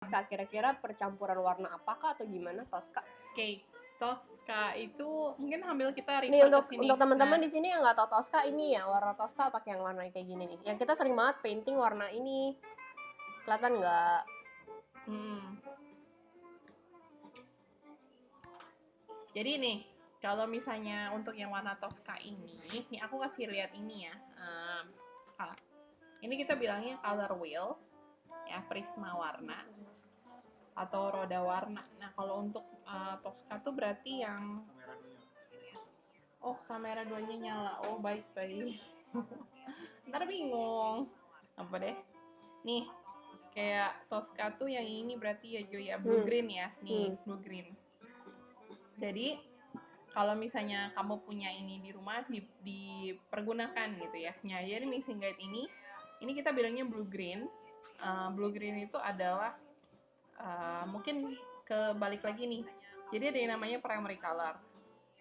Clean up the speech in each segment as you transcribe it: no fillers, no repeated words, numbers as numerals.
Tosca, kira-kira percampuran warna apakah atau gimana Tosca? Oke, Tosca itu mungkin sambil kita Nih refer ke untuk sini. teman-teman di sini yang nggak tahu Tosca, ini ya warna Tosca pakai yang warna kayak gini nih. Yang kita sering banget painting warna ini. Kelihatan nggak? Jadi nih, kalau misalnya untuk yang warna Tosca ini, nih aku kasih lihat ini ya. Ini kita bilangnya color wheel, ya prisma warna atau roda warna. Nah kalau untuk Tosca tuh berarti yang kamera duanya nyala. Oh baik. Ntar bingung. Apa deh? Nih kayak Tosca tuh yang ini berarti ya Jo ya blue green ya. Nih blue green. Jadi kalau misalnya kamu punya ini di rumah dipergunakan gitu ya. Nah, jadi mixing guide ini kita bilangnya blue green. Blue green itu adalah mungkin kebalik lagi nih. Jadi ada yang namanya primary color.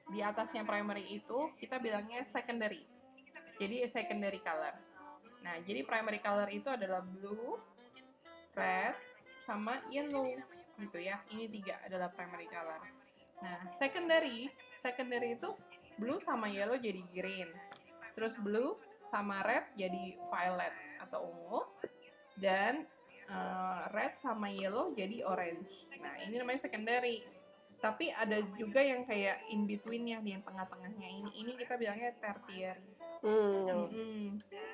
Di atasnya primary itu kita bilangnya secondary. Jadi secondary color. Nah, jadi primary color itu adalah blue, red, sama yellow gitu ya. Ini 3 adalah primary color. Nah, secondary itu blue sama yellow jadi green. Terus blue sama red jadi violet atau ungu. Dan red sama yellow jadi orange. Nah, ini namanya secondary. Tapi ada juga yang kayak in between-nya, di yang tengah-tengahnya ini. Ini kita bilangnya tertiary.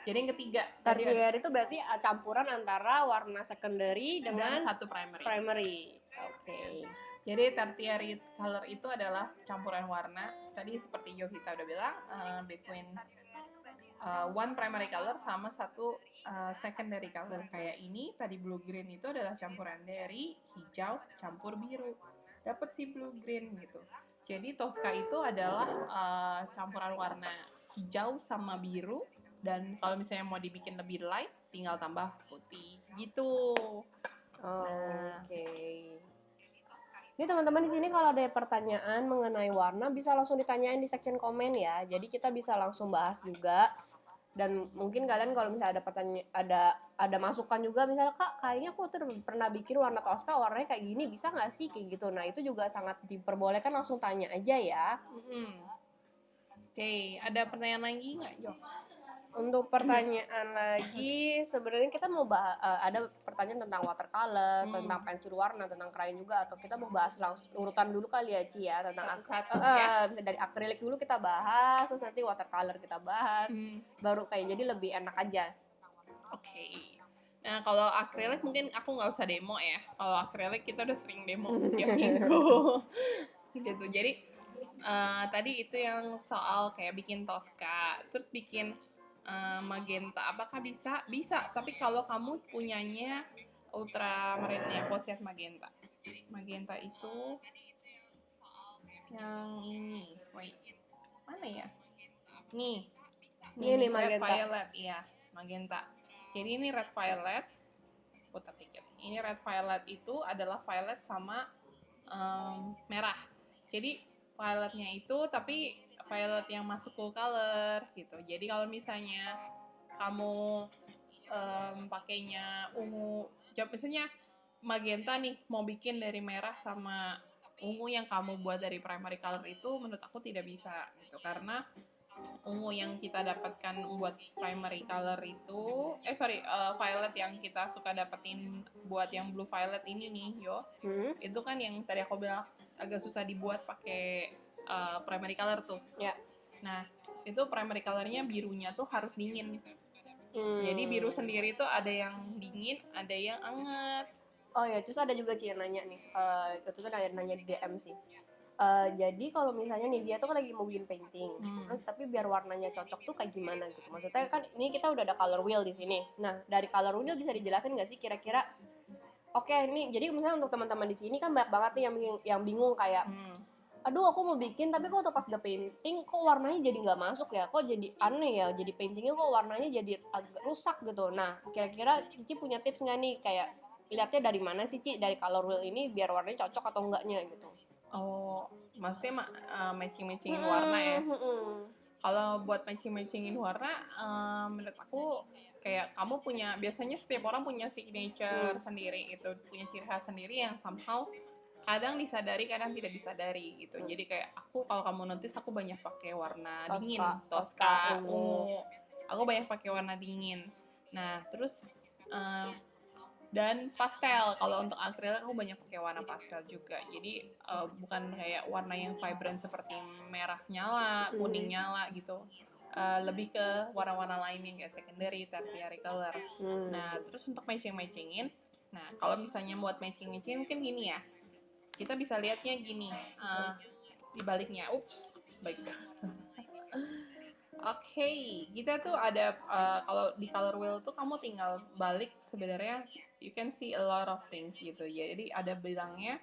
Jadi yang ketiga. Tertiary itu berarti campuran antara warna secondary dengan satu primary. Oke. Jadi tertiary color itu adalah campuran warna. Tadi seperti Yovita udah bilang, between one primary color sama satu secondary color. Kayak ini tadi blue green itu adalah campuran dari hijau campur biru. Dapat si blue green gitu. Jadi Tosca itu adalah campuran warna hijau sama biru, dan kalau misalnya mau dibikin lebih light tinggal tambah putih gitu. Oke. Ini teman-teman di sini kalau ada pertanyaan mengenai warna bisa langsung ditanyain di section komen ya. Jadi kita bisa langsung bahas juga. Dan mungkin kalian kalau misalnya ada pertanyaan, ada masukan juga, misalnya Kak kayaknya aku tuh pernah bikin warna Tosca warnanya kayak gini, bisa nggak sih kayak gitu. Nah itu juga sangat diperbolehkan, langsung tanya aja ya. Oke, ada pertanyaan lagi nggak Jo? Untuk pertanyaan lagi, sebenarnya kita mau bahas, ada pertanyaan tentang watercolor, tentang pensil warna, tentang krayon juga, atau kita mau bahas langsung urutan dulu kali ya Ci ya, tentang ya. Dari akrilik dulu kita bahas, terus nanti watercolor kita bahas, baru kayak jadi lebih enak aja. Oke. Nah kalau akrilik mungkin aku nggak usah demo ya. Kalau akrilik kita udah sering demo tiap minggu. Gitu. Jadi tadi itu yang soal kayak bikin Tosca, terus bikin magenta, apakah bisa? Bisa, tapi kalau kamu punyanya ultramarine ya, posset magenta. Magenta itu yang ini, wait, mana ya? Nih Ini red magenta. Violet, iya, magenta. Jadi ini red violet, putar dikit. Ini red violet itu adalah violet sama merah. Jadi violetnya itu tapi violet yang masuk cool colors gitu. Jadi kalau misalnya kamu pakainya ungu, misalnya magenta nih mau bikin dari merah sama ungu yang kamu buat dari primary color itu, menurut aku tidak bisa gitu, karena ungu yang kita dapatkan buat primary color itu violet yang kita suka dapetin buat yang blue violet ini nih Yo, itu kan yang tadi aku bilang agak susah dibuat pakai primary color tuh ya. Nah itu primary colornya birunya tuh harus dingin. Jadi biru sendiri tuh ada yang dingin, ada yang anget. Oh ya, terus ada juga Ci yang nanya nih, itu tuh nanya di DM sih. Jadi kalau misalnya nih dia tuh kan lagi mau bikin painting, terus tapi biar warnanya cocok tuh kayak gimana gitu. Maksudnya kan ini kita udah ada color wheel di sini. Nah dari color wheel bisa dijelasin nggak sih kira-kira? Oke, ini jadi misalnya untuk teman-teman di sini kan banyak banget nih yang bingung kayak, aduh aku mau bikin tapi kok pas udah painting kok warnanya jadi nggak masuk ya, kok jadi aneh ya, jadi paintingnya kok warnanya jadi agak rusak gitu. Nah kira-kira Cici punya tips nggak nih, kayak lihatnya dari mana sih Ci dari color wheel ini biar warnanya cocok atau enggaknya gitu? Oh, maksudnya matching-matchingin warna ya? Kalau buat matching-matchingin warna, menurut aku kayak kamu punya, biasanya setiap orang punya signature sendiri gitu, punya ciri khas sendiri yang somehow kadang disadari, kadang tidak disadari gitu. Jadi kayak aku, kalau kamu notice, aku banyak pakai warna dingin, Tosca, ungu. Aku banyak pakai warna dingin. Nah, terus dan pastel. Kalau untuk akrilik aku banyak pakai warna pastel juga. Jadi bukan kayak warna yang vibrant seperti merah nyala, kuning nyala gitu. Lebih ke warna-warna lain yang kayak secondary, tertiary color. Nah, terus untuk matching-matchingin, nah kalau misalnya buat matching-matching mungkin gini ya. Kita bisa lihatnya gini, di baliknya. Ups, baik. Oke, kita tuh ada kalau di color wheel tuh kamu tinggal balik, sebenarnya you can see a lot of things gitu ya. Jadi ada bilangnya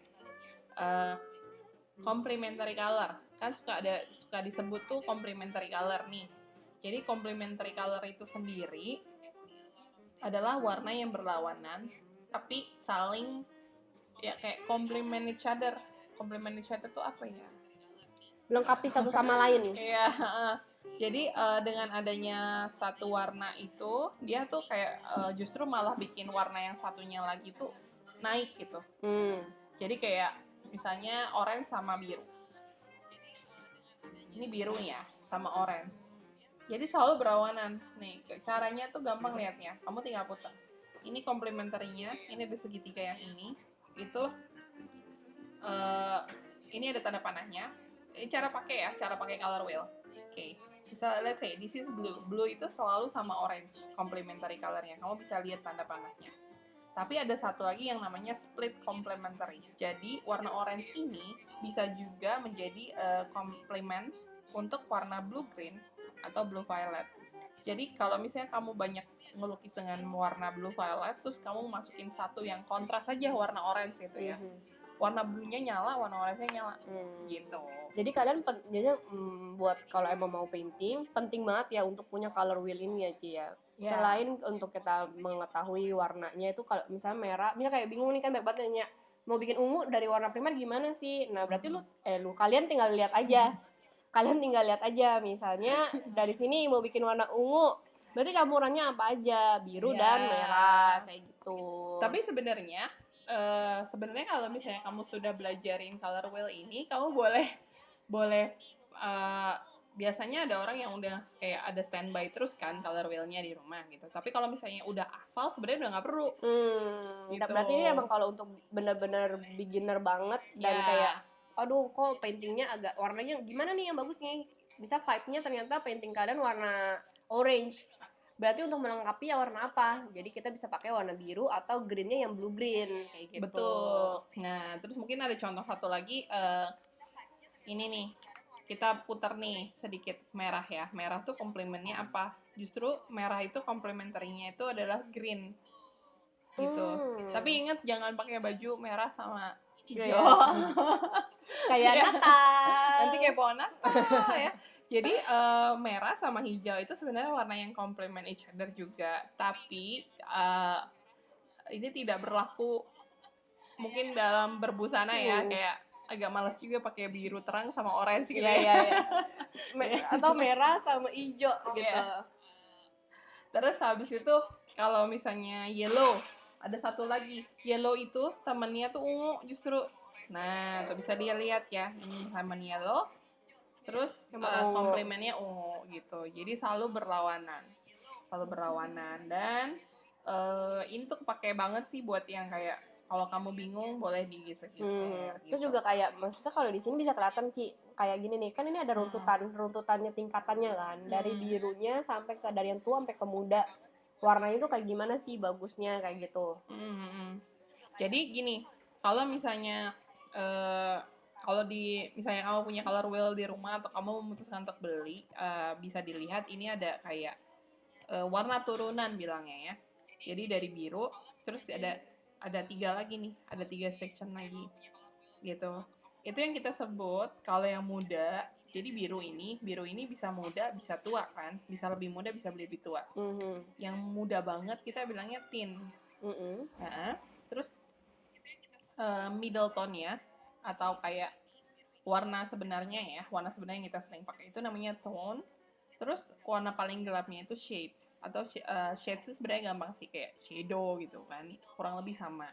complementary color. Kan suka disebut tuh complementary color nih. Jadi complementary color itu sendiri adalah warna yang berlawanan tapi saling ya kayak complement each other. Complement each other tuh apa ya? Melengkapi satu sama lain. Iya, jadi dengan adanya satu warna itu, dia tuh kayak justru malah bikin warna yang satunya lagi tuh naik gitu. Jadi kayak misalnya orange sama biru. Ini biru ya, sama orange. Jadi selalu berlawanan. Nih, caranya tuh gampang liatnya. Kamu tinggal putar. Ini komplementernya, ini ada segitiga yang ini. Itu ini ada tanda panahnya. Ini cara pakai color wheel. Oke. Bisa, let's say this is blue. Blue itu selalu sama orange, complementary colornya. Kamu bisa lihat tanda panahnya. Tapi ada satu lagi yang namanya split complementary. Jadi warna orange ini bisa juga menjadi complement untuk warna blue green atau blue violet. Jadi kalau misalnya kamu banyak ngelukis dengan warna blue violet, terus kamu masukin satu yang kontras saja warna orange gitu ya. Warna blue-nya nyala, warna orange-nya nyala. Gitu. Jadi kalian buat kalau emang mau painting, penting banget ya untuk punya color wheel ini ya Ci ya. Yeah. Selain untuk kita mengetahui warnanya itu, kalau misalnya merah, misalnya kayak bingung nih kan, banyak banget nanya mau bikin ungu dari warna primer gimana sih? Nah berarti kalian tinggal lihat aja. Kalian tinggal lihat aja, misalnya dari sini mau bikin warna ungu, berarti campurannya apa aja, biru dan merah kayak gitu. Tapi sebenarnya kalau misalnya kamu sudah belajarin color wheel ini, kamu boleh biasanya ada orang yang udah kayak ada standby terus kan color wheel-nya di rumah gitu. Tapi kalau misalnya udah hafal, sebenarnya udah nggak perlu. Gitu. Berarti ini emang kalau untuk benar-benar beginner banget dan kayak, aduh kok paintingnya agak warnanya gimana nih yang bagus nih? Bisa vibe-nya ternyata painting kalian warna orange. Berarti untuk melengkapi ya warna apa? Jadi kita bisa pakai warna biru atau greennya yang blue green kayak gitu. Betul. Nah, terus mungkin ada contoh satu lagi, ini nih, kita putar nih sedikit merah ya. Merah tuh komplementnya apa? Justru merah itu komplementerinya itu adalah green gitu. Tapi ingat jangan pakai baju merah sama hijau. Kayak Natal. Nanti kayak pohon Natal ya. Jadi merah sama hijau itu sebenarnya warna yang complement each other juga. Tapi ini tidak berlaku mungkin dalam berbusana ya, kayak agak malas juga pakai biru terang sama orange gitu ya. Atau merah sama hijau gitu. Terus habis itu kalau misalnya yellow, ada satu lagi. Yellow itu temennya tuh ungu justru. Nah, tuh bisa dia lihat ya. Ini temen yellow, terus komplementnya ungu gitu. Jadi selalu berlawanan. Dan ini tuh kepake banget sih buat yang kayak kalau kamu bingung boleh digeser-geser. Gitu. Terus juga kayak maksudnya kalau di sini bisa kelihatan Ci, kayak gini nih, kan ini ada runtutannya tingkatannya kan, dari birunya sampai ke, dari yang tua sampai ke muda, warnanya tuh kayak gimana sih bagusnya kayak gitu. Jadi gini, kalau misalnya misalnya kamu punya color wheel di rumah atau kamu memutuskan untuk beli, bisa dilihat ini ada kayak warna turunan bilangnya ya. Jadi dari biru, terus ada 3 lagi nih, ada 3 section lagi gitu. Itu yang kita sebut kalau yang muda. Jadi biru ini bisa muda, bisa tua kan, bisa lebih muda, bisa lebih tua. Yang muda banget kita bilangnya tin. Terus middle tone ya, atau kayak warna sebenarnya yang kita sering pakai itu namanya tone. Terus warna paling gelapnya itu shades, atau shades itu sebenarnya gampang sih, kayak shadow gitu kan, kurang lebih sama.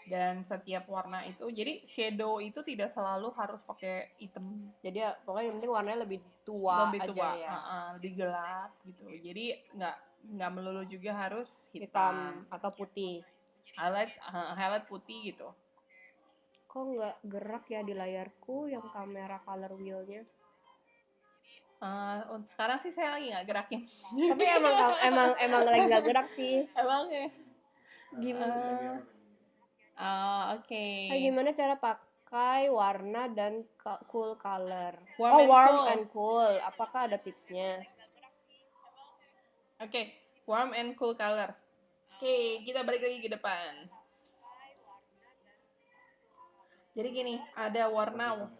Dan setiap warna itu, jadi shadow itu tidak selalu harus pakai hitam, Jadi ya, pokoknya yang penting warnanya lebih tua lebih aja tua, ya. lebih gelap gitu. Jadi nggak melulu juga harus Hitam hitam. atau putih. Highlight putih gitu. Kok nggak gerak ya di layarku yang kamera color wheel-nya? Sekarang sih saya lagi nggak gerakin. Tapi emang lagi nggak gerak sih. Emang ya. Gimana? Oke. Gimana cara pakai warna dan cool color? Warm and warm cool. and cool. Apakah ada tipsnya? Oke, warm and cool color. Oke, kita balik lagi ke depan. Jadi gini, ada warna.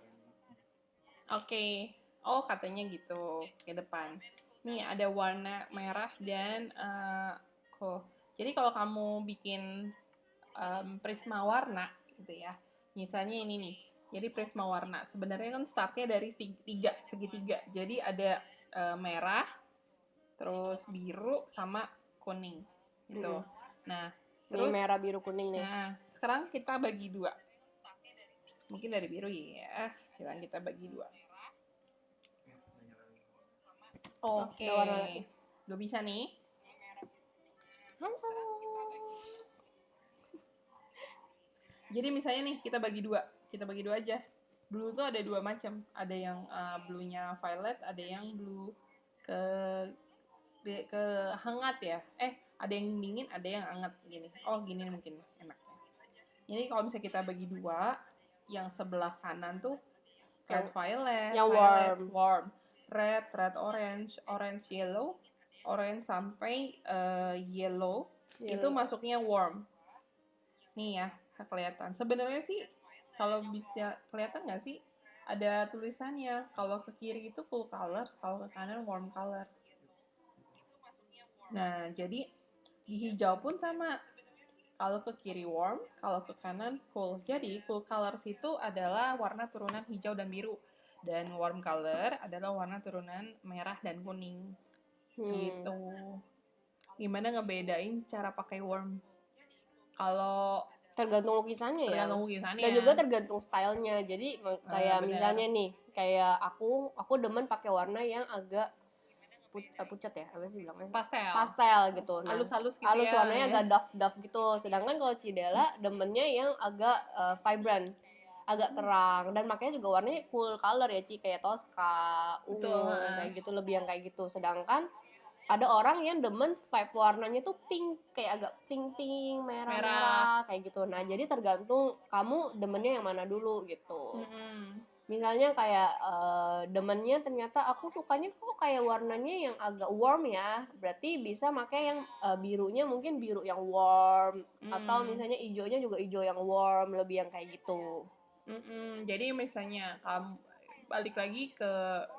Oke. Oh, katanya gitu ke depan. Nih, ada warna merah dan cool. Jadi kalau kamu bikin prisma warna gitu ya. Misalnya ini nih. Jadi prisma warna sebenarnya kan startnya dari segitiga. Jadi ada merah, terus biru sama kuning gitu. Nah, terus Ini merah biru kuning nih. Nah, sekarang kita bagi dua. Mungkin dari biru ya. Kita bagi dua. Oke. Udah bisa nih. Jadi misalnya nih kita bagi dua aja. Blue tuh ada dua macam, ada yang blue-nya violet, ada yang blue ke hangat ya. Ada yang dingin, ada yang hangat gini. Oh gini mungkin enaknya. Jadi kalau misalnya kita bagi dua, yang sebelah kanan tuh red violet, yang warm, red orange, orange yellow, orange sampai yellow, itu masuknya warm. Nih ya, bisa kelihatan. Sebenarnya sih kalau bisa kelihatan nggak sih ada tulisannya. Kalau ke kiri itu full color, kalau ke kanan warm color. Nah, jadi di hijau pun sama. Kalau ke kiri warm, kalau ke kanan cool. Jadi cool colors itu adalah warna turunan hijau dan biru. Dan warm color adalah warna turunan merah dan kuning. Gitu. Gimana ngebedain cara pakai warm? Kalau tergantung lukisannya ya. Dan juga tergantung stylenya. Jadi kayak misalnya nih, kayak aku demen pakai warna yang agak pucat ya, apa sih bilangnya? Pastel gitu. Nah, halus-halus gitu halus ya, warnanya agak doff gitu. Sedangkan kalau Cidela demennya yang agak vibrant, agak terang, dan makanya juga warnanya cool color ya, Ci, kayak Tosca, ungu, kayak gitu, lebih yang kayak gitu. Sedangkan ada orang yang demen vibe warnanya tuh pink, kayak agak pink merah kayak gitu. Nah, jadi tergantung kamu demennya yang mana dulu gitu. Misalnya kayak demennya ternyata aku sukanya kok kayak warnanya yang agak warm ya, berarti bisa pakai yang birunya mungkin biru yang warm, atau misalnya hijaunya juga hijau yang warm, lebih yang kayak gitu. Jadi misalnya kamu balik lagi ke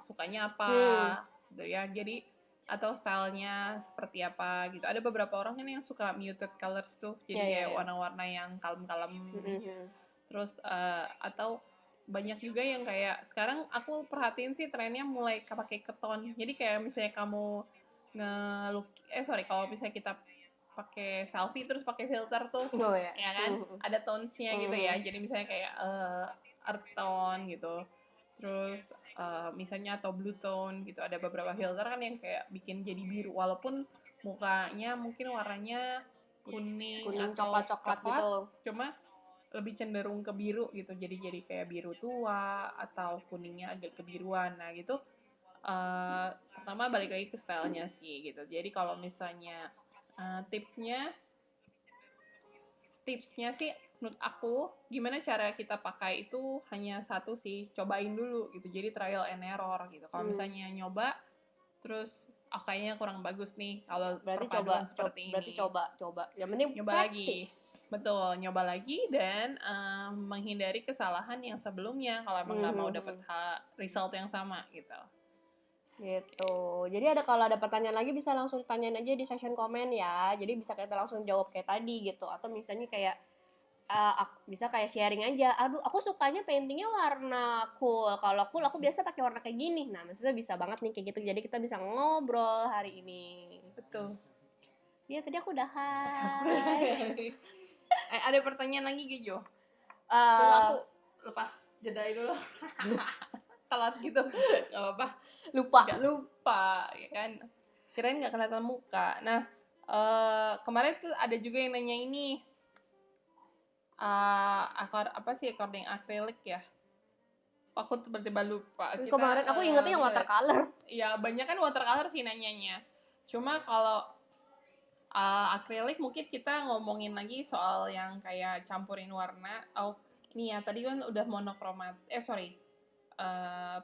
sukanya apa gitu ya, jadi atau stylenya seperti apa gitu. Ada beberapa orang kan yang suka muted colors tuh, jadi kayak warna-warna yang kalem-kalem. Terus atau banyak juga yang kayak sekarang aku perhatiin sih trennya mulai pakai keton. Jadi kayak misalnya kamu kalau misalnya kita pakai selfie terus pakai filter tuh, ya kan? Ada tones-nya gitu ya. Jadi misalnya kayak earth tone gitu. Terus misalnya atau blue tone gitu, ada beberapa filter kan yang kayak bikin jadi biru walaupun mukanya mungkin warnanya kuning atau coklat gitu, cuma lebih cenderung ke biru gitu, jadi kayak biru tua atau kuningnya agak kebiruan. Nah gitu, pertama balik lagi ke stylenya sih gitu. Jadi kalau misalnya tipsnya sih menurut aku, gimana cara kita pakai itu hanya satu sih, cobain dulu gitu. Jadi trial and error gitu. Kalau misalnya nyoba terus kayaknya kurang bagus nih kalau perpaduan seperti ini. Berarti coba. Yang penting nyoba lagi. Betul, nyoba lagi dan menghindari kesalahan yang sebelumnya kalau emang nggak mau dapet result yang sama gitu. Gitu. Jadi kalau ada pertanyaan lagi bisa langsung tanyain aja di section komen ya. Jadi bisa kita langsung jawab kayak tadi gitu. Atau misalnya kayak bisa kayak sharing aja. Aduh, aku sukanya paintingnya warna cool. Kalau cool aku biasa pakai warna kayak gini. Nah, maksudnya bisa banget nih kayak gitu. Jadi kita bisa ngobrol hari ini. Betul. Iya, tadi aku udah hai. Ada pertanyaan lagi gitu. Eh, Tunggu aku lepas jedai dulu. Telat gitu. Gak apa-apa. lupa. Gak lupa, ya kan. Kirain gak kelihatan muka. Nah, kemarin tuh ada juga yang nanya ini. Apa sih according akrilik ya? Aku tiba-tiba lupa. Kemarin aku ingetnya yang watercolor. Ya, banyak kan watercolor sih nanyanya. Cuma kalau akrilik mungkin kita ngomongin lagi soal yang kayak campurin warna. Oh, ini ya tadi kan udah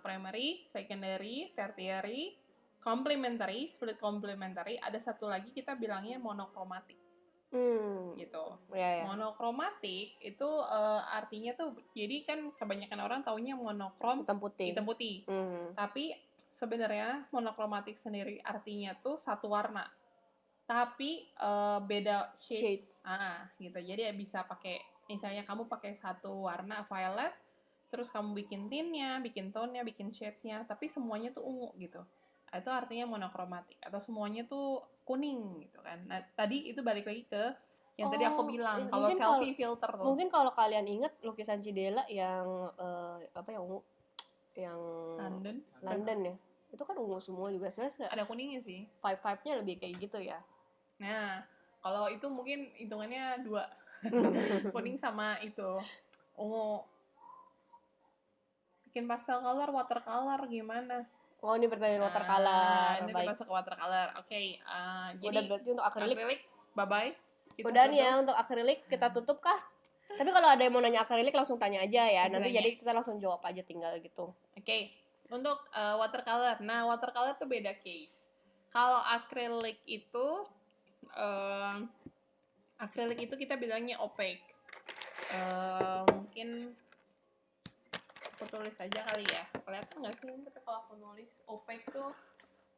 primary, secondary, tertiary, complementary, split complementary. Ada satu lagi kita bilangnya monokromatik. Gitu. Ya. Monokromatik itu artinya tuh, jadi kan kebanyakan orang taunya monokrom Hitam putih. Tapi sebenarnya monokromatik sendiri artinya tuh satu warna. Tapi beda shades. Gitu. Jadi bisa pakai, misalnya kamu pakai satu warna violet, terus kamu bikin tintnya, bikin tone-nya, bikin shades-nya, tapi semuanya tuh ungu gitu. Itu artinya monokromatik. Atau semuanya tuh kuning gitu kan. Nah, tadi itu balik lagi ke yang tadi aku bilang, kalau selfie filter tuh. Mungkin kalau kalian inget lukisan Cidela yang apa ya, ungu, yang London ya. Itu kan ungu semua juga. Sebenarnya ada kuningnya sih. Vibe-nya lebih kayak gitu ya. Nah, kalau itu mungkin hitungannya 2. Kuning sama itu ungu. Bikin pastel color, watercolor gimana? Oh, ini pertanyaan watercolor. Ini masuk ke watercolor. Oke, jadi udah berarti untuk akrilik bye-bye. Udah nih ya untuk akrilik kita tutup kah? Tapi kalau ada yang mau nanya akrilik langsung tanya aja ya. Nanti jadi kita langsung jawab aja tinggal gitu. Oke. Untuk watercolor. Nah, watercolor tuh beda case. Kalau akrilik itu kita bilangnya opaque. Mungkin aku tulis aja kali ya. Kelihatan nggak sih kalau aku nulis opaque tuh?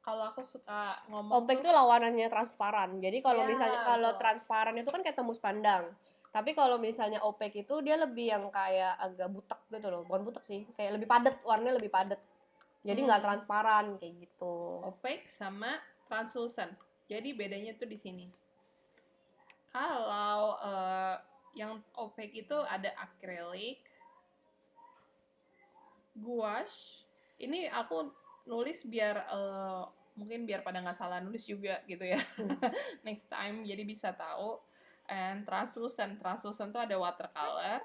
Kalau aku suka ngomong opaque tuh lawanannya transparan. Jadi kalau misalnya kalau transparan itu kan kayak tembus pandang. Tapi kalau misalnya opaque itu dia lebih yang kayak agak butek gitu loh. Bukan butek sih, kayak lebih padat, warnanya lebih padat. Jadi nggak transparan kayak gitu. Opaque sama translucent. Jadi bedanya tuh di sini. Kalau yang opaque itu ada akrilik, gouache. Ini aku nulis biar mungkin biar pada nggak salah nulis juga gitu ya. Next time jadi bisa tahu. And translucent tuh ada watercolor.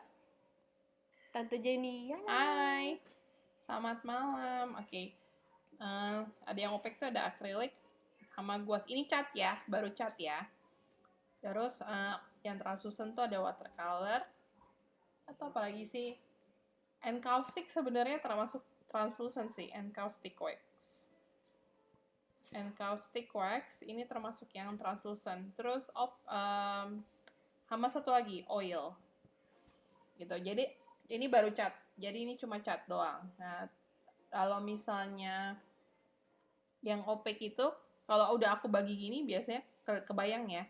Tante Jenny, hai, selamat malam. Oke. Ada yang opaque tuh ada akrilik sama gouache. Ini cat ya, baru cat ya. Terus yang translucent tuh ada watercolor. Atau apa lagi sih? Encaustic sebenarnya termasuk translucent sih, encaustic wax. Encaustic wax ini termasuk yang translucent. Terus sama satu lagi oil. Gitu. Jadi ini baru cat. Jadi ini cuma cat doang. Nah, kalau misalnya yang opaque itu kalau udah aku bagi gini biasanya kebayang ya.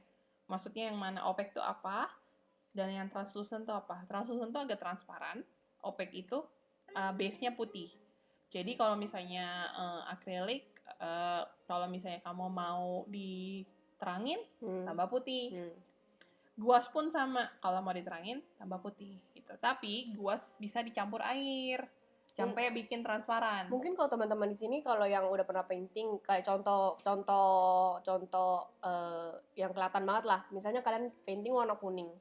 Maksudnya yang mana opaque itu apa dan yang translucent itu apa? Translucent itu agak transparan. Opaque itu base-nya putih. Jadi kalau misalnya akrilik, kalau misalnya kamu mau diterangin, tambah putih. Gouache pun sama, kalau mau diterangin, tambah putih. Gitu. Tapi gouache bisa dicampur air, sampai bikin transparan. Mungkin kalau teman-teman di sini kalau yang udah pernah painting, kayak contoh yang kelihatan banget lah. Misalnya kalian painting warna kuning.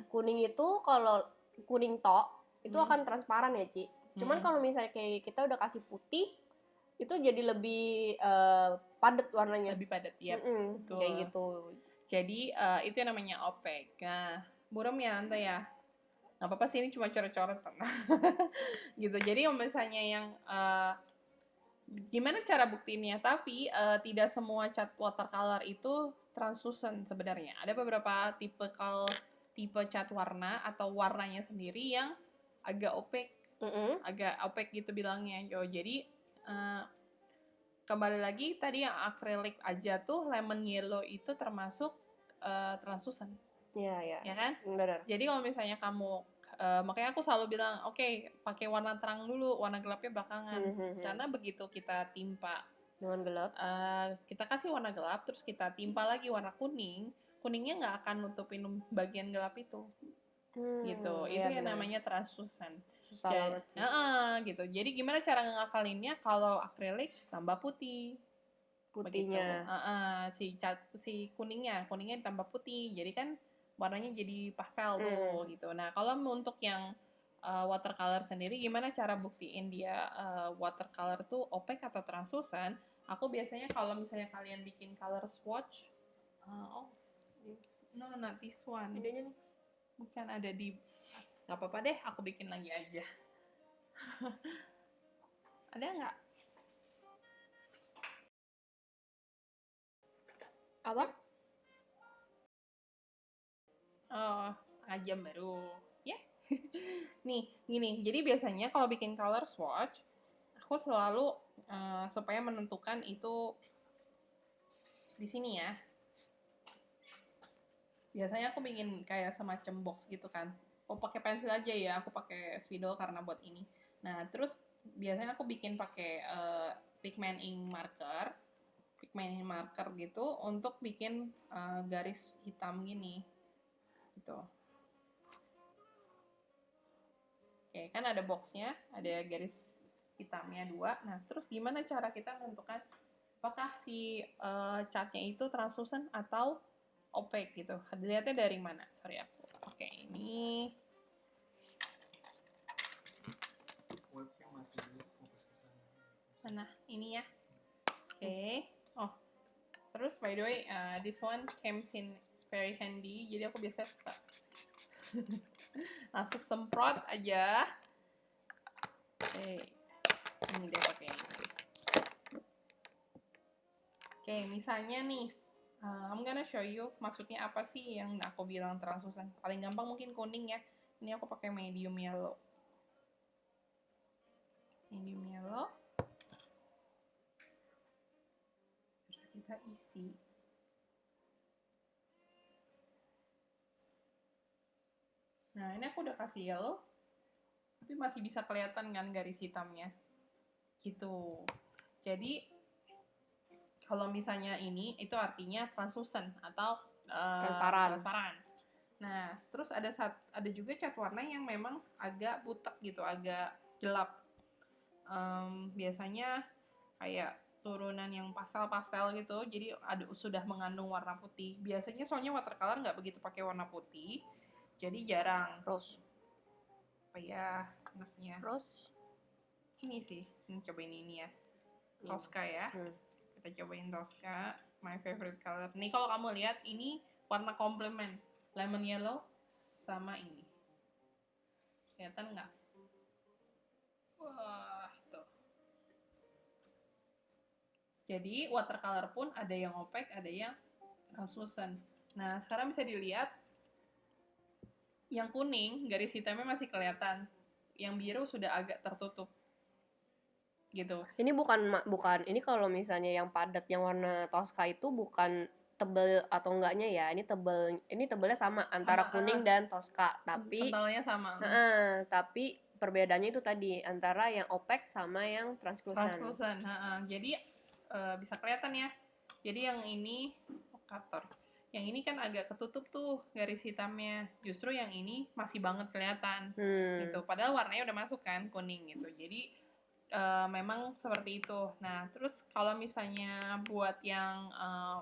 Kuning itu kalau kuning tok itu akan transparan ya, Ci. Cuman kalau misalnya kayak kita udah kasih putih, itu jadi lebih padat warnanya. Lebih padat, ya. Kayak gitu. Jadi itu yang namanya opaque. Nah, buram ya Tante ya. Nggak apa-apa sih, ini cuma coret-coret. Gitu. Jadi misalnya yang gimana cara buktiinnya? Tapi tidak semua cat watercolor itu translucent sebenarnya. Ada beberapa tipe cat warna atau warnanya sendiri yang agak opaque. Agak opaque gitu bilangnya. Jadi kembali lagi tadi yang akrilik aja tuh lemon yellow itu termasuk translucent. Iya. ya kan? Benar. Jadi kalau misalnya kamu makanya aku selalu bilang, oke, pakai warna terang dulu, warna gelapnya belakangan. Karena begitu kita timpa Dengan gelap. kita kasih warna gelap, terus kita timpa lagi warna kuning, kuningnya nggak akan nutupin bagian gelap itu. Gitu. Itu yang namanya translucent. Susah banget sih. Gitu. Jadi gimana cara ngakalinnya? Kalau akrilik tambah putih. Putihnya. Si kuningnya ditambah putih. Jadi kan warnanya jadi pastel tuh gitu. Nah, kalau untuk yang watercolor sendiri, gimana cara buktiin dia watercolor tuh opaque atau translucent? Aku biasanya kalau misalnya kalian bikin color swatch, no, not this one. Idenya nih. Bukan ada di, nggak apa-apa deh, aku bikin lagi aja. Ada nggak? Apa? Oh, setengah jam baru. Ya. Nih, gini. Jadi biasanya kalau bikin color swatch, aku selalu supaya menentukan itu di sini ya. Biasanya aku bikin kayak semacam box gitu kan. Oh, pakai pensil aja ya. Aku pakai spidol karena buat ini. Nah, terus biasanya aku bikin pakai pigment ink marker gitu untuk bikin garis hitam gini. Gitu. Oke, kan ada boxnya, ada garis hitamnya 2. Nah, terus gimana cara kita menentukan apakah si catnya itu translucent atau opaque gitu? Dilihatnya dari mana? Sorry, aku pakai ini. Mana? Ini ya. Oke. Oh, terus by the way, this one comes in very handy. Jadi aku biasa suka langsung semprot aja. Ini dia pakai ini. Oke, misalnya nih, I'm gonna show you maksudnya apa sih yang aku bilang translucent. Paling gampang mungkin kuning ya. Ini aku pakai medium yellow. Terus kita isi. Nah, ini aku udah kasih yellow, tapi masih bisa kelihatan kan garis hitamnya. Gitu. Jadi, kalau misalnya ini, itu artinya translucent atau transparan. Nah, terus ada juga cat warna yang memang agak butek gitu, agak gelap. Biasanya kayak turunan yang pastel gitu, jadi sudah mengandung warna putih. Biasanya soalnya watercolor nggak begitu pakai warna putih, jadi jarang. Rose. Apa ya anaknya? Rose. Ini sih, cobain ini ya. Tosca ya. Kita cobain Tosca, my favorite color. Nih kalau kamu lihat, ini warna komplement. Lemon yellow sama ini. Kelihatan nggak? Wah, tuh. Jadi watercolor pun ada yang opaque, ada yang translucent. Nah, sekarang bisa dilihat yang kuning, garis hitamnya masih kelihatan. Yang biru sudah agak tertutup. Gitu. Ini bukan ini kalau misalnya yang padat yang warna Tosca itu bukan tebel atau enggaknya ya. Ini tebelnya sama antara kuning dan Tosca, tapi kentalnya sama. Tapi perbedaannya itu tadi antara yang opaque sama yang translucent. Jadi bisa kelihatan ya. Jadi yang ini lokator. Yang ini kan agak ketutup tuh garis hitamnya. Justru yang ini masih banget kelihatan. Gitu. Padahal warnanya udah masuk kan kuning gitu. Jadi memang seperti itu. Nah, terus kalau misalnya buat yang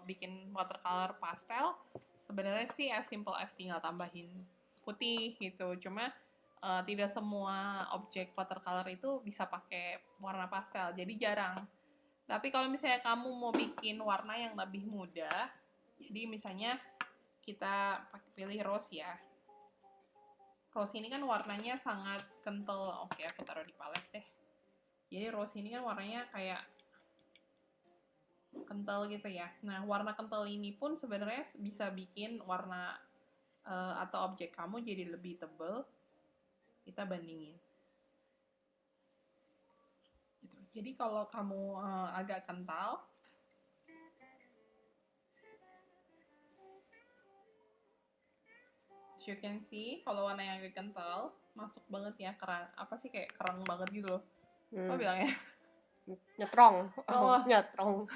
bikin watercolor pastel, sebenarnya sih as simple as tinggal tambahin putih gitu. Cuma tidak semua objek watercolor itu bisa pakai warna pastel, jadi jarang. Tapi kalau misalnya kamu mau bikin warna yang lebih mudah, jadi misalnya kita pilih rose ya. Rose ini kan warnanya sangat kental. Oke, aku taruh di palet deh. Jadi rose ini kan warnanya kayak kental gitu ya. Nah, warna kental ini pun sebenarnya bisa bikin warna atau objek kamu jadi lebih tebal. Kita bandingin. Gitu. Jadi kalau kamu agak kental, As you can see, kalau warna yang agak kental, masuk banget ya, apa sih, kayak kerang banget gitu loh. Apa bilangnya? Nyetrong. Oh. Nyetrong.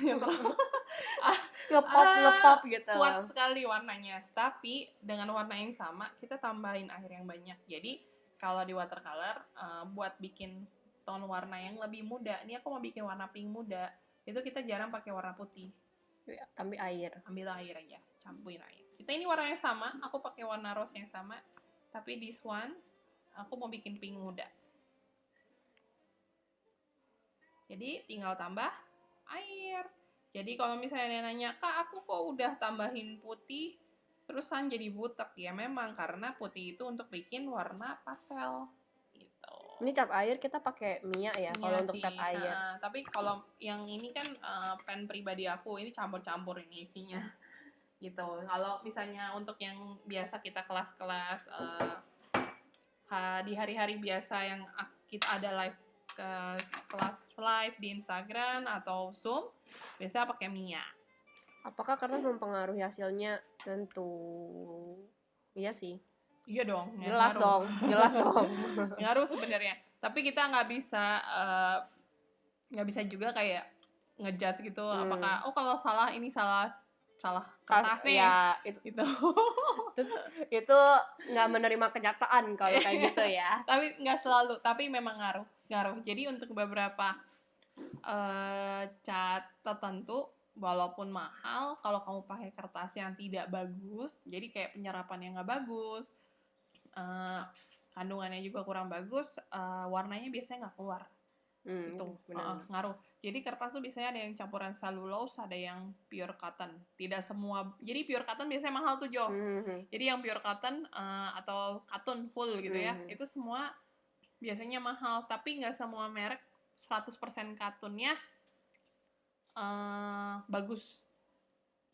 Ah, Ngepop gitu. Kuat sekali warnanya. Tapi dengan warna yang sama, kita tambahin air yang banyak. Jadi kalau di watercolor, buat bikin tone warna yang lebih muda, ini aku mau bikin warna pink muda, itu kita jarang pakai warna putih. Ambil air. Ambil air aja, campurin air. Kita ini warna yang sama, aku pakai warna rose yang sama, tapi this one aku mau bikin pink muda. Jadi tinggal tambah air. Jadi kalau misalnya nanya, Kak, aku kok udah tambahin putih, terusan jadi butek. Ya memang, karena putih itu untuk bikin warna pastel. Gitu. Ini cat air kita pakai minyak ya, kalau untuk cat air. Tapi kalau yang ini kan pen pribadi aku, ini campur-campur ini isinya. Gitu. Kalau misalnya untuk yang biasa kita kelas-kelas, di hari-hari biasa yang kita ada live ke kelas live di Instagram atau Zoom, biasanya pakai minyak. Apakah kertas mempengaruhi hasilnya? Tentu iya sih. Iya dong. Jelas dong. Ngaruh sebenarnya. Tapi kita nggak bisa juga kayak ngejudge gitu. Apakah kalau salah ini salah kertasnya. Ya, itu nggak menerima kenyataan kalau kayak gitu ya. Tapi nggak selalu. Tapi memang ngaruh. Jadi untuk beberapa cat tertentu, walaupun mahal, kalau kamu pakai kertas yang tidak bagus, jadi kayak penyerapannya nggak bagus, kandungannya juga kurang bagus, warnanya biasanya nggak keluar. Itu ngaruh. Jadi kertas tuh biasanya ada yang campuran selulose, ada yang pure cotton. Tidak semua. Jadi pure cotton biasanya mahal tuh, Jo. Jadi yang pure cotton atau cotton full gitu ya, itu semua biasanya mahal. Tapi nggak semua merek 100% cottonnya bagus.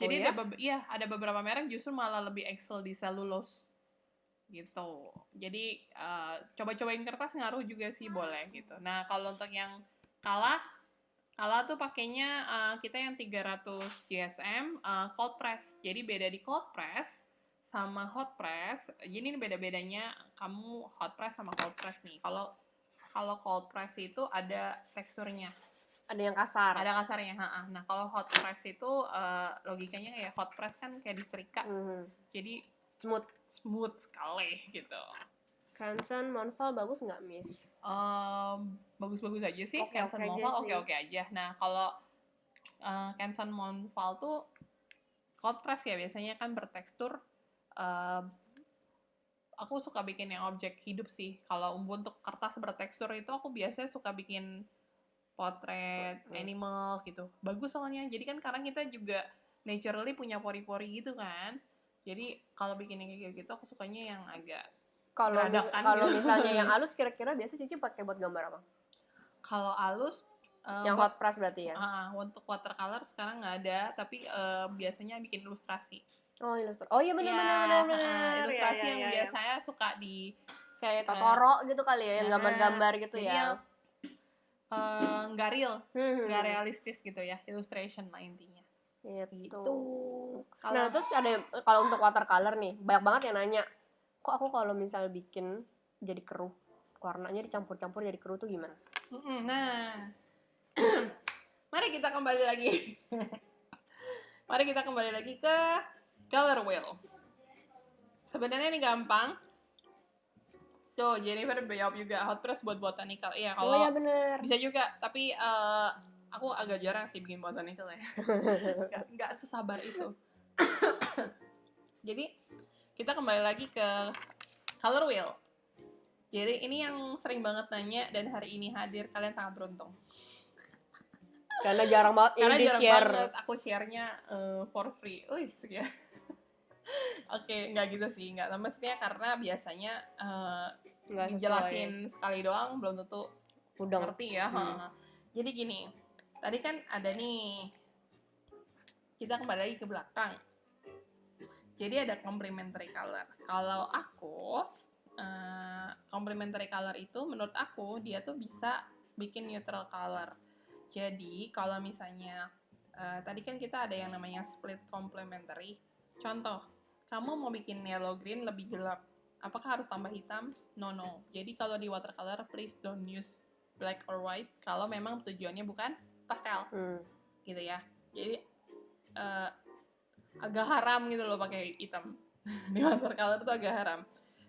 Jadi ada beberapa merek justru malah lebih excel di selulose gitu. Jadi coba-cobain kertas ngaruh juga sih, boleh gitu. Nah, kalau untuk yang Kala tuh pakainya kita yang 300 GSM cold press. Jadi beda di cold press sama hot press. Jadi ini beda-bedanya kamu hot press sama cold press nih. Kalau cold press itu ada teksturnya. Ada yang kasar. Ada kasarnya. Nah, kalau hot press itu logikanya kayak hot press kan kayak disetrika. Jadi smooth sekali gitu. Canson Monval bagus nggak, Miss? Bagus-bagus aja sih. Canson Monval oke aja. Nah, kalau Canson Monval tuh cold press ya, biasanya kan bertekstur. Aku suka bikin yang objek hidup sih. Kalau untuk kertas bertekstur itu aku biasanya suka bikin potret animals gitu. Bagus soalnya. Jadi kan karena kita juga naturally punya pori-pori gitu kan. Jadi kalau bikin yang kayak gitu aku sukanya yang agak kalau misalnya yang halus kira-kira biasa Cici pakai buat gambar apa? Kalau halus yang hot press berarti ya? Untuk watercolor sekarang nggak ada, tapi biasanya bikin ilustrasi. Oh, ilustrasi. Oh iya benar. Ilustrasi yang biasanya suka di kayak Totoro gitu kali ya, yang gambar-gambar gitu ya. Nggak real, nggak realistis gitu ya, illustration lah intinya. Gitu. Nah, terus ada kalau untuk watercolor nih, banyak banget yang nanya, kok aku kalau misal bikin jadi keruh, warnanya dicampur-campur jadi keruh tuh gimana? Nah, mari kita kembali lagi ke color wheel. Sebenarnya ini gampang. Tuh, Jennifer jawab juga, hot press buat botanical. Iya, kalau bener. Bisa juga, tapi aku agak jarang sih bikin botanical ya. Nggak sesabar itu. Jadi, kita kembali lagi ke color wheel. Jadi, ini yang sering banget nanya dan hari ini hadir, kalian sangat beruntung. Karena jarang banget ini di-share. Banget aku share-nya for free. Ya. Oke, nggak gitu sih. Nggak, maksudnya karena biasanya dijelasin sekali doang, belum tentu ngerti ya. Jadi gini, tadi kan ada nih, kita kembali lagi ke belakang. Jadi ada complementary color. Kalau aku, complementary color itu menurut aku, dia tuh bisa bikin neutral color. Jadi kalau misalnya, tadi kan kita ada yang namanya split complementary. Contoh, kamu mau bikin yellow green lebih gelap, apakah harus tambah hitam? No. Jadi kalau di watercolor, please don't use black or white kalau memang tujuannya bukan pastel, gitu ya. Jadi agak haram gitu loh pakai hitam. Di watercolor tuh agak haram.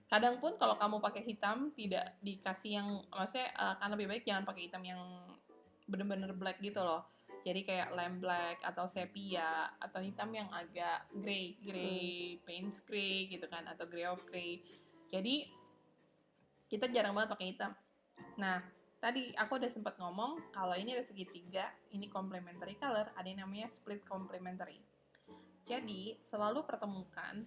Kadang pun kalau kamu pakai hitam tidak dikasih yang, maksudnya kan lebih baik jangan pakai hitam yang bener-bener black gitu loh. Jadi kayak lamp black atau sepia atau hitam yang agak grey, paint grey gitu kan, atau grey of grey. Jadi kita jarang banget pakai hitam. Nah, tadi aku udah sempat ngomong kalau ini ada segitiga, ini complementary color, ada yang namanya split complementary. Jadi selalu pertemukan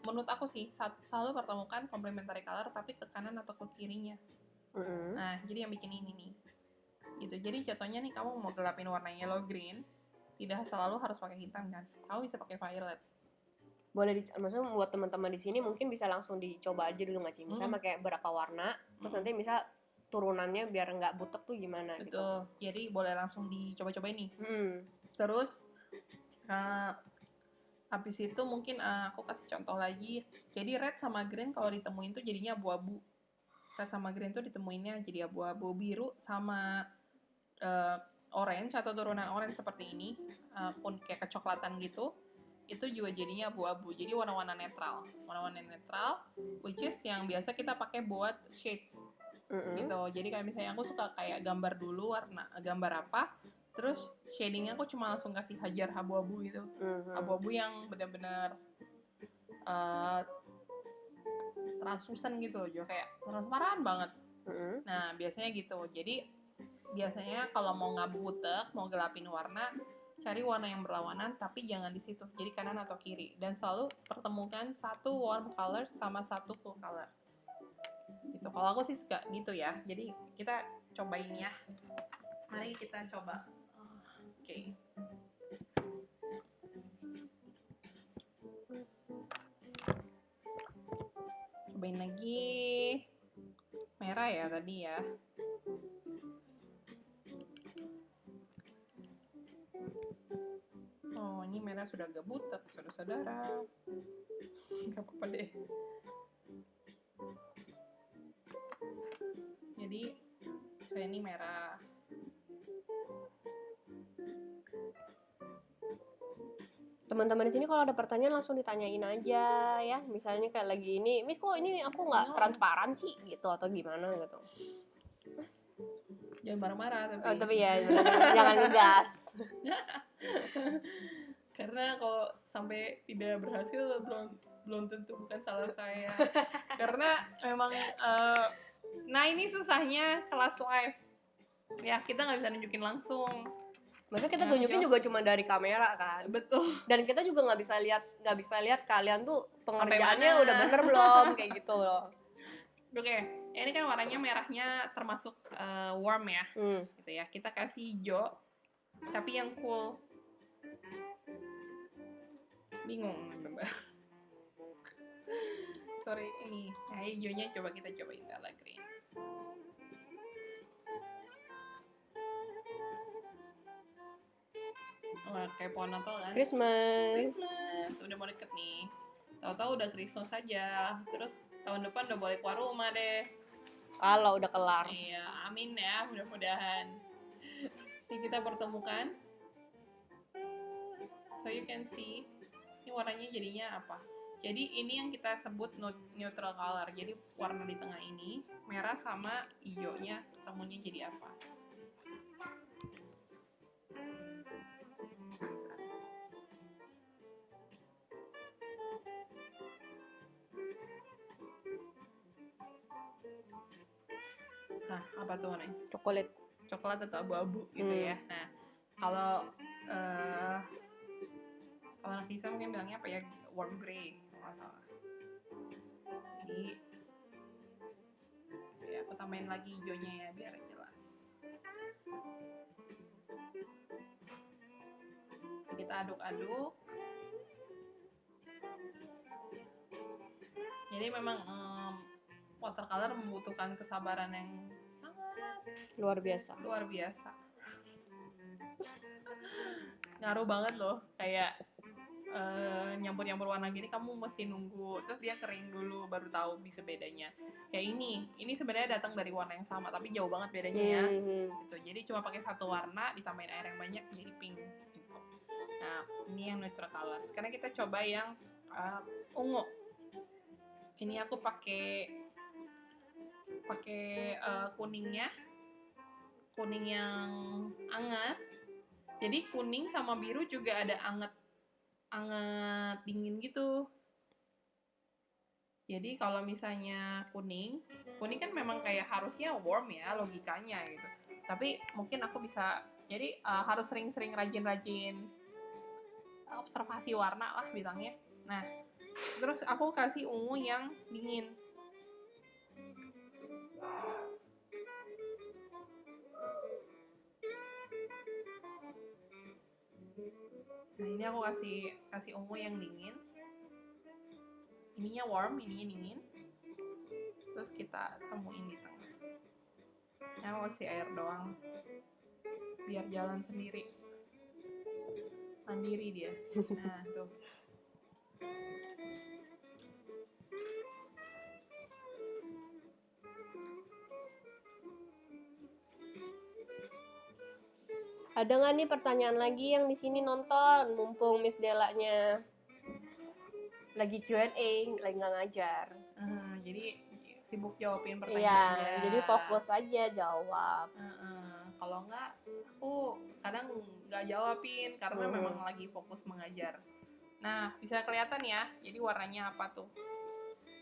menurut aku sih selalu pertemukan complementary color tapi ke kanan atau ke kirinya. Nah, jadi yang bikin ini nih. Gitu. Jadi contohnya nih kamu mau gelapin warna yellow green, tidak selalu harus pakai hitam kan. Kamu bisa pakai violet. Boleh maksudnya buat teman-teman di sini mungkin bisa langsung dicoba aja dulu nggak sih? Misalnya pakai berapa warna, terus nanti misal turunannya biar nggak butek tuh gimana. Betul. Gitu. Jadi boleh langsung dicoba-cobain nih. Terus habis itu mungkin aku kasih contoh lagi. Jadi red sama green kalau ditemuin tuh jadinya abu-abu. Red sama green tuh ditemuinnya jadi abu-abu. Biru sama orange atau turunan orange seperti ini, pun kayak kecoklatan gitu, itu juga jadinya abu-abu. Jadi warna-warna netral, which is yang biasa kita pakai buat shades, gitu. Jadi kayak misalnya aku suka kayak gambar dulu gambar apa, terus shadingnya aku cuma langsung kasih hajar abu-abu gitu, abu-abu yang benar-benar translucent gitu, juga kayak transparan banget. Nah biasanya gitu. Jadi biasanya kalau mau ngabutek, mau gelapin warna, cari warna yang berlawanan tapi jangan di situ. Jadi kanan atau kiri, dan selalu pertemukan satu warm color sama satu cool color. Gitu. Kalau aku sih suka gitu ya. Jadi kita cobain ya. Mari kita coba. Oke. Cobain lagi. Merah ya tadi ya. Oh, ini merah sudah agak butek, saudara-saudara. Gak apa-apa deh. Jadi, saya ini merah. Teman-teman di sini kalau ada pertanyaan langsung ditanyain aja ya. Misalnya kayak lagi ini, Miss kok ini aku nggak transparan sih gitu atau gimana gitu. Jangan marah-marah tapi. Oh, tapi ya jangan ngegas. Karena kalau sampai tidak berhasil belum tentu bukan salah saya. Karena memang nah ini susahnya kelas live. Ya, kita nggak bisa nunjukin langsung. Maksudnya kita tunjukin juga cuma dari kamera kan. Betul. Dan kita juga nggak bisa lihat kalian tuh pengerjaannya udah bener belum kayak gitu loh. Oke, ini kan warnanya merahnya termasuk warm ya, gitu ya. Kita kasih hijau, tapi yang cool. Bingung, Mbak. Sorry, ini. Nah, hijaunya coba kita cobain color green. Wah, kayak pohon Natal kan? Christmas. Udah mau deket nih. Tahu-tahu udah Christmas saja. Terus tahun depan udah boleh keluar rumah deh. Kalau udah kelar. Iya, amin ya, mudah-mudahan. Ini kita pertemukan. So you can see, ini warnanya jadinya apa? Jadi ini yang kita sebut neutral color. Jadi warna di tengah ini, merah sama hijaunya ketemunya jadi apa? Nah, apa tuh warnanya? Coklat atau abu-abu gitu ya. Nah, kalau anak Lisa mungkin bilangnya apa ya, warm grey kalau nggak salah. Jadi ya aku tambahin lagi hijaunya ya biar jelas. Kita aduk-aduk. Jadi memang watercolor membutuhkan kesabaran yang sangat luar biasa. Ngaruh banget loh, kayak nyampur-nyampur warna gini kamu mesti nunggu terus dia kering dulu baru tahu bisa bedanya. Kayak ini sebenarnya datang dari warna yang sama tapi jauh banget bedanya ya. Gitu. Jadi cuma pakai satu warna ditambahin air yang banyak jadi pink gitu. Nah, ini yang neutral color. Sekarang kita coba yang ungu. Ini aku pakai kuningnya. Kuning yang hangat. Jadi kuning sama biru juga ada hangat dingin gitu. Jadi kalau misalnya kuning kan memang kayak harusnya warm ya logikanya gitu. Tapi mungkin aku bisa jadi harus sering-sering rajin-rajin observasi warna lah bilangnya. Nah, terus aku kasih ungu yang dingin. Nah, ini aku kasih ungu yang dingin. Ininya warm, ininya dingin. Terus kita temuin di tengah. Nah, aku kasih air doang. Biar jalan sendiri. Mandiri dia. Nah, tuh. Ada nggak nih pertanyaan lagi yang di sini nonton? Mumpung Miss Delanya lagi Q&A, lagi nggak ngajar. Jadi sibuk jawabin pertanyaan. Iya, jadi fokus aja jawab. Kalau nggak, aku kadang nggak jawabin karena memang lagi fokus mengajar. Nah, bisa kelihatan ya. Jadi warnanya apa tuh?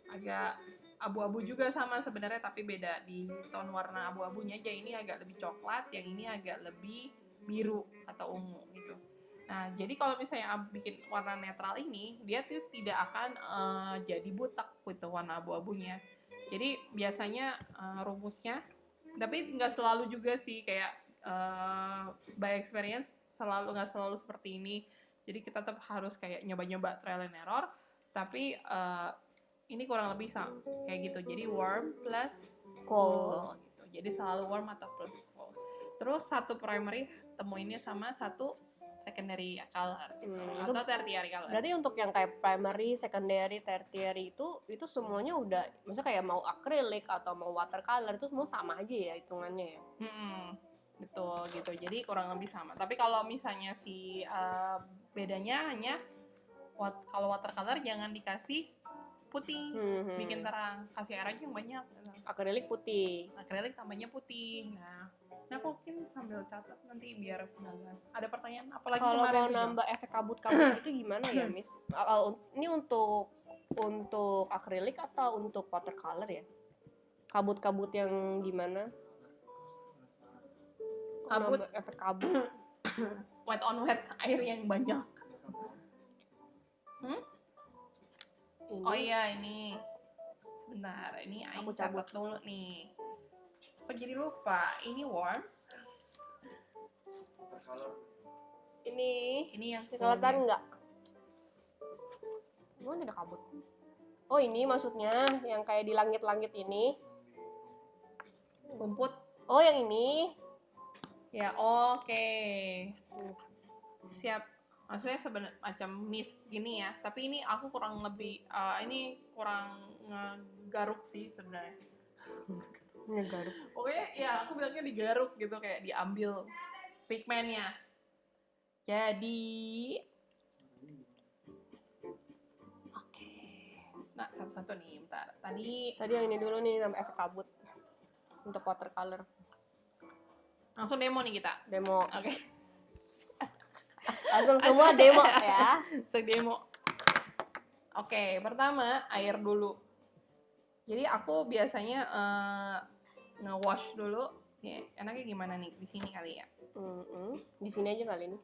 Agak abu-abu juga sama sebenarnya, tapi beda di tone warna abu-abunya aja. Ini agak lebih coklat, yang ini agak lebih biru atau ungu gitu. Nah, jadi kalau misalnya bikin warna netral ini, dia tuh tidak akan jadi butek gitu warna abu-abunya. Jadi biasanya rumusnya, tapi nggak selalu juga sih kayak by experience nggak selalu seperti ini. Jadi kita tetap harus kayak nyoba-nyoba trial and error. Tapi ini kurang lebih sama kayak gitu. Jadi warm plus cool gitu. Jadi selalu warm atau plus cool. Terus satu primary temuinnya sama satu secondary color gitu. Atau tertiary color. Berarti untuk yang kayak primary, secondary, tertiary itu semuanya udah, maksudnya kayak mau akrilik atau mau watercolor itu semua sama aja ya hitungannya ya. Betul gitu. Jadi kurang lebih sama. Tapi kalau misalnya bedanya hanya kalau watercolor jangan dikasih putih, bikin terang, kasih air aja yang banyak. Akrilik putih. Akrilik tambahnya putih. Nah aku mungkin sambil catat nanti biar penagan. Ada pertanyaan apa lagi kalau kemarin? Kalau mau nambah efek kabut-kabut itu gimana ya, Miss? Ini untuk akrilik atau untuk watercolor ya? Kabut-kabut yang gimana? Kabut, efek kabut. wet on wet, air yang banyak. Oh iya, ini sebentar, ini aku catat dulu nih. Kok jadi lupa? Ini warm. Ini yang kelihatan nggak? Mana ada kabut? Oh, ini maksudnya yang kayak di langit-langit ini. Rumput. Oh, yang ini. Ya, oke. Siap. Maksudnya sebenarnya macam mist gini ya. Tapi ini aku kurang lebih ini kurang ngegaruk sih sebenarnya. Ngegaruk. Pokoknya ya aku bilangnya digaruk gitu, kayak diambil pigmennya. Jadi oke. Nah, satu-satu nih, bentar. Tadi yang ini dulu nih, nama efek kabut untuk watercolor. Langsung demo nih kita. Demo. Oke. Langsung semua demo ya. Langsung demo. Oke, pertama air dulu. Jadi aku biasanya nge-wash dulu. Ya, enaknya gimana nih? Di sini kali ya. Di sini aja kali ini.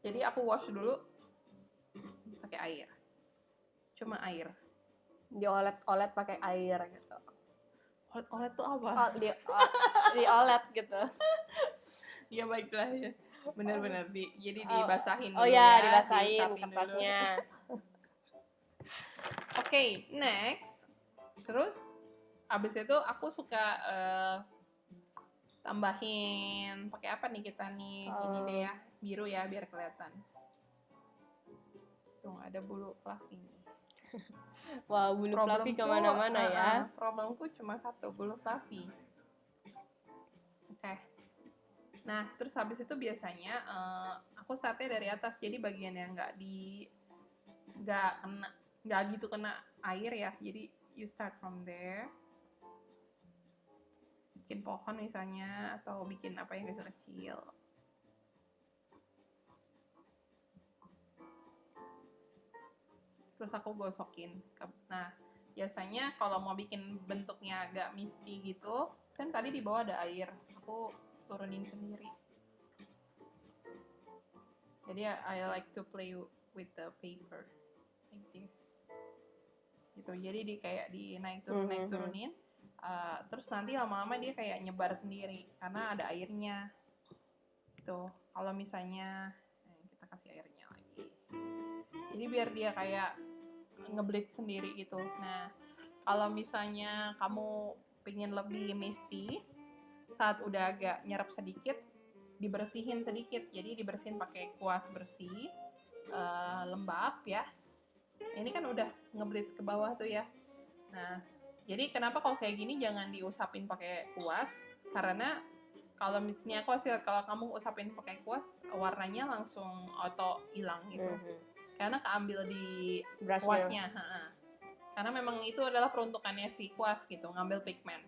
Jadi aku wash dulu pakai air. Cuma air. Diolet pakai air gitu. Olet tuh apa? Diolet gitu. Ya baiklah ya. Benar-benar jadi dibasahin dulu. Oh ya, dibasahin kertasnya. Oke, next. Terus abis itu aku suka tambahin pakai apa nih kita nih? Ini deh ya. biru ya biar kelihatan. Tuh ada bulu fluffy. Wah, bulu fluffy kemana-mana ya. Problemku cuma satu, bulu fluffy. Oke. Nah, terus habis itu biasanya aku startnya dari atas, jadi bagian yang nggak gitu kena air ya. Jadi you start from there. Bikin pohon misalnya, atau bikin apa yang kecil-kecil. Terus aku gosokin. Nah, biasanya kalau mau bikin bentuknya agak misty gitu, kan tadi di bawah ada air, aku turunin sendiri. Jadi I like to play with the paper like this. Gitu. Jadi kayak naik turunin. Terus nanti lama-lama dia kayak nyebar sendiri karena ada airnya. Tuh, kalau misalnya kita kasih airnya lagi. Jadi biar dia kayak ngebleed sendiri gitu. Nah, kalau misalnya kamu pengen lebih misty, saat udah agak nyerap sedikit, dibersihin sedikit. Jadi dibersihin pakai kuas bersih, lembab ya. Ini kan udah ngebleed ke bawah tuh ya. Nah, jadi kenapa kalau kayak gini jangan diusapin pakai kuas? Karena kalau misalnya aku lihat kalau kamu usapin pakai kuas, warnanya langsung auto hilang gitu. Karena keambil di kuasnya. Karena memang itu adalah peruntukannya si kuas gitu, ngambil pigmen.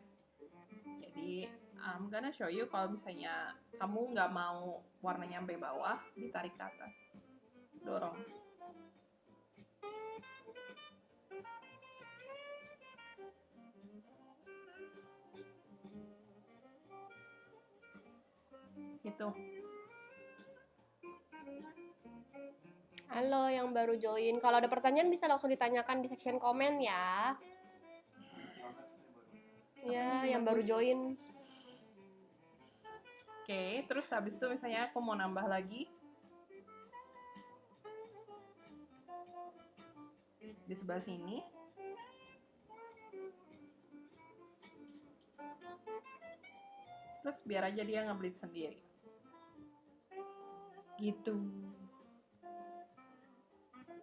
Jadi I'm gonna show you kalau misalnya kamu nggak mau warnanya sampai bawah, ditarik ke atas, dorong. Gitu. Halo yang baru join, kalau ada pertanyaan bisa langsung ditanyakan di section komen ya. Ya, yang baru join. Oke, terus habis itu misalnya aku mau nambah lagi di sebelah sini. Terus biar aja dia ngebleed sendiri. Gitu.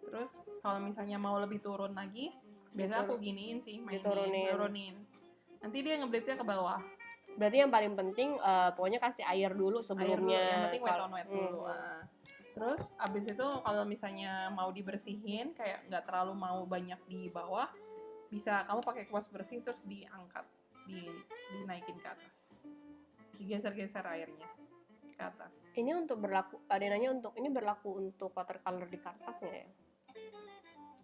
Terus kalau misalnya mau lebih turun lagi, biasa aku giniin sih, turunin. Nanti dia ngebleednya ke bawah. Berarti yang paling penting pokoknya kasih air dulu sebelumnya. Yang penting wet on wet dulu. Terus abis itu kalau misalnya mau dibersihin, kayak nggak terlalu mau banyak di bawah, bisa kamu pakai kuas bersih terus diangkat, dinaikin ke atas, digeser-geser airnya ke atas. Ini untuk berlaku untuk watercolor di kanvasnya ya?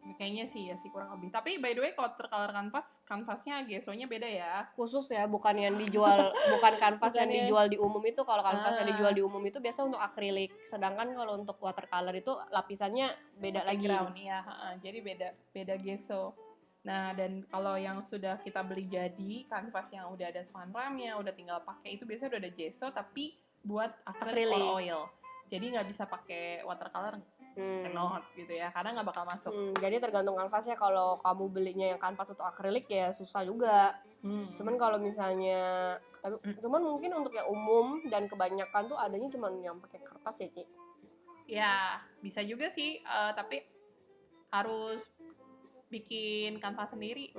Kayaknya sih ya sih kurang lebih. Tapi by the way watercolor kanvasnya gesonya beda ya. Khusus ya, bukan yang dijual, bukan kanvas yang dijual di umum itu. Kalau kanvas yang dijual di umum itu biasa untuk akrilik. Sedangkan kalau untuk watercolor itu lapisannya beda lagi. Ground ya, jadi beda geso. Nah, dan kalau yang sudah kita beli jadi kanvas yang udah ada spanramnya, udah tinggal pakai, itu biasanya udah ada geso tapi buat acrylic or oil. Jadi nggak bisa pakai watercolor. Cannot gitu ya, karena nggak bakal masuk. Jadi tergantung kanvasnya. Kalau kamu belinya yang kanvas atau akrilik ya susah juga. Cuman kalau misalnya, cuman mungkin untuk yang umum dan kebanyakan tuh adanya cuman yang pakai kertas ya, Ci? Ya, bisa juga sih, tapi harus bikin kanvas sendiri.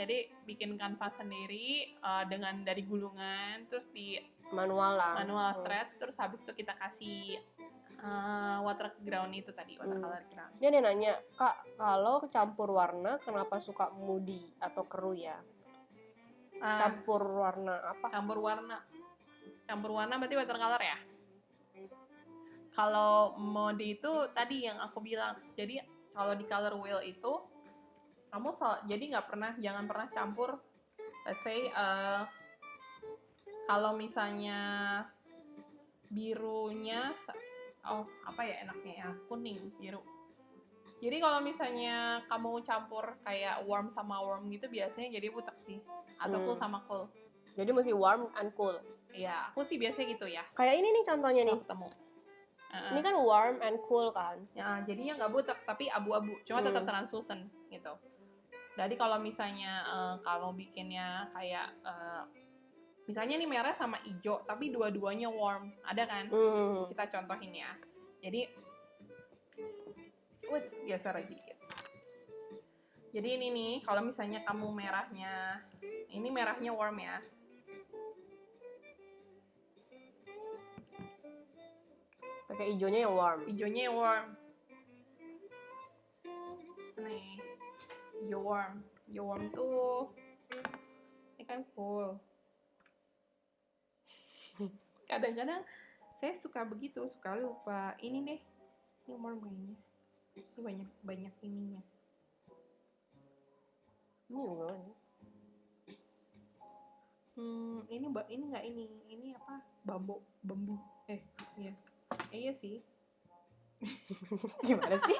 Jadi bikin kanvas sendiri dengan dari gulungan, terus di manual stretch, terus habis itu kita kasih water ground itu tadi, watercolor ground. Dia ada nanya, Kak, kalau campur warna kenapa suka moody atau keruh ya? Campur warna apa? Campur warna berarti watercolor ya? Kalau moody itu tadi yang aku bilang. Jadi kalau di color wheel itu kamu jangan pernah campur. Let's say kalau misalnya birunya apa ya enaknya ya, kuning, biru. Jadi kalau misalnya kamu campur kayak warm sama warm gitu biasanya jadi butek sih, atau cool sama cool. Jadi mesti warm and cool. Iya, aku sih biasanya gitu ya. Kayak ini nih contohnya nih. Ketemu. Ini kan warm and cool kan. Ya, jadinya nggak butek tapi abu-abu, cuma tetap translucent gitu. Jadi kalau misalnya kamu bikinnya kayak Misalnya nih merah sama hijau, tapi dua-duanya warm. Ada kan? Kita contohin ya. Jadi, geser lagi dikit. Jadi ini nih, kalau misalnya kamu merahnya, ini merahnya warm ya. Pakai hijaunya yang warm. Hijaunya yang warm. Nih, hijau warm. Hijau warm tuh, ini kan cool. Kadang-kadang saya suka begitu, suka lupa. Ini deh, ini warm kayaknya. Ini banyak ininya. Ini juga. Ini nggak ini. Ini apa? Bambu. Iya. Iya sih. Gimana sih?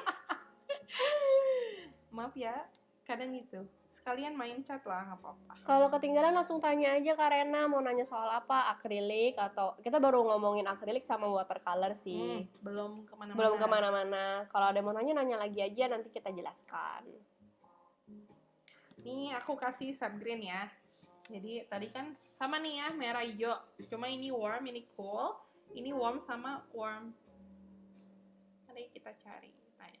Maaf ya, kadang gitu. Sekalian main chat lah, nggak apa-apa. Kalau ketinggalan langsung tanya aja Kak Rena mau nanya soal apa, akrilik atau kita baru ngomongin akrilik sama watercolor sih. Belum kemana-mana. Belum kemana-mana. Kalau ada yang mau nanya lagi aja, nanti kita jelaskan. Nih aku kasih subgreen ya. Jadi tadi kan sama nih ya, merah hijau. Cuma ini warm, ini cool. Ini warm sama warm. Mari kita cari. Nah,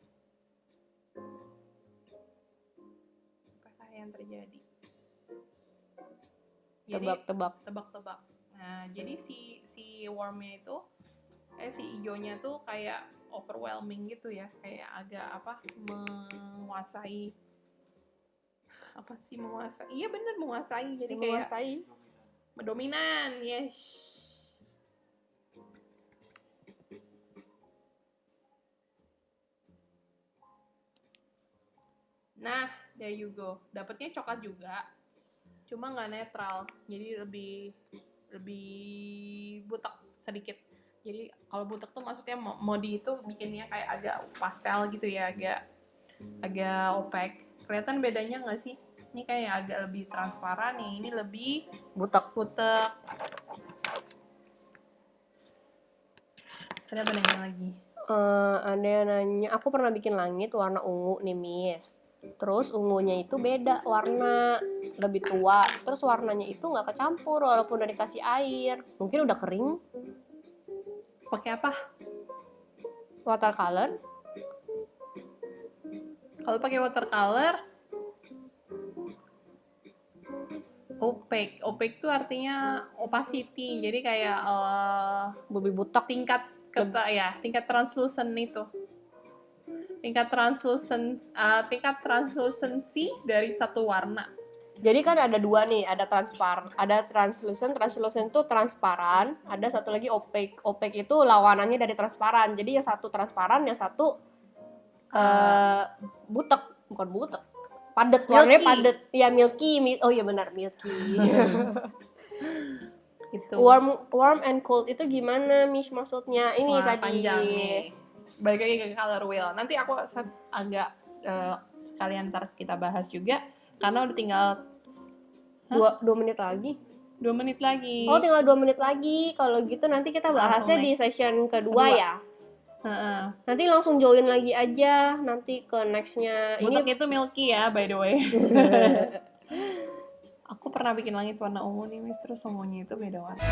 apakah yang terjadi? Tebak-tebak. Nah, jadi si warmnya itu, si hijaunya tuh kayak overwhelming gitu ya, kayak agak menguasai. Apa sih menguasai? Iya bener menguasai. Jadi kayak mendominan, yes. Nah, there you go. Dapatnya coklat juga, cuma nggak netral, jadi lebih butek sedikit. Jadi kalau butek tuh maksudnya modi itu bikinnya kayak agak pastel gitu ya, agak opaque. Kelihatan bedanya nggak sih? Ini kayak agak lebih transparan nih, ini lebih butek. Ada apa nanya lagi? Ada yang nanya, aku pernah bikin langit warna ungu nih Miss. Terus ungunya itu beda warna, lebih tua. Terus warnanya itu nggak kecampur walaupun udah dikasih air. Mungkin udah kering. Pakai apa? Watercolor. Kalau pakai watercolor, opaque tuh artinya opacity. Jadi kayak lebih butek, tingkat translucent itu. Tingkat translucency dari satu warna. Jadi kan ada dua nih, ada transparan, ada translucent itu transparan, ada satu lagi opaque. Opaque itu lawanannya dari transparan. Jadi yang satu transparan, yang satu butek, bukan butek. Padat, warnanya padat. Ya milky. Oh iya benar, milky. Gitu. Warm and cold itu gimana, Miss, maksudnya? Ini tadi. Panjang nih. Balik lagi ke color wheel. Nanti aku agak sekalian ntar kita bahas juga. Karena udah tinggal 2 menit lagi. 2 menit lagi. Oh, tinggal 2 menit lagi. Kalau gitu nanti kita bahasnya di session kedua ya. Nanti langsung join lagi aja. Nanti ke nextnya. Butek itu milky ya, by the way. Aku pernah bikin langit warna ungu nih, Miss. Terus ungunya itu beda warna.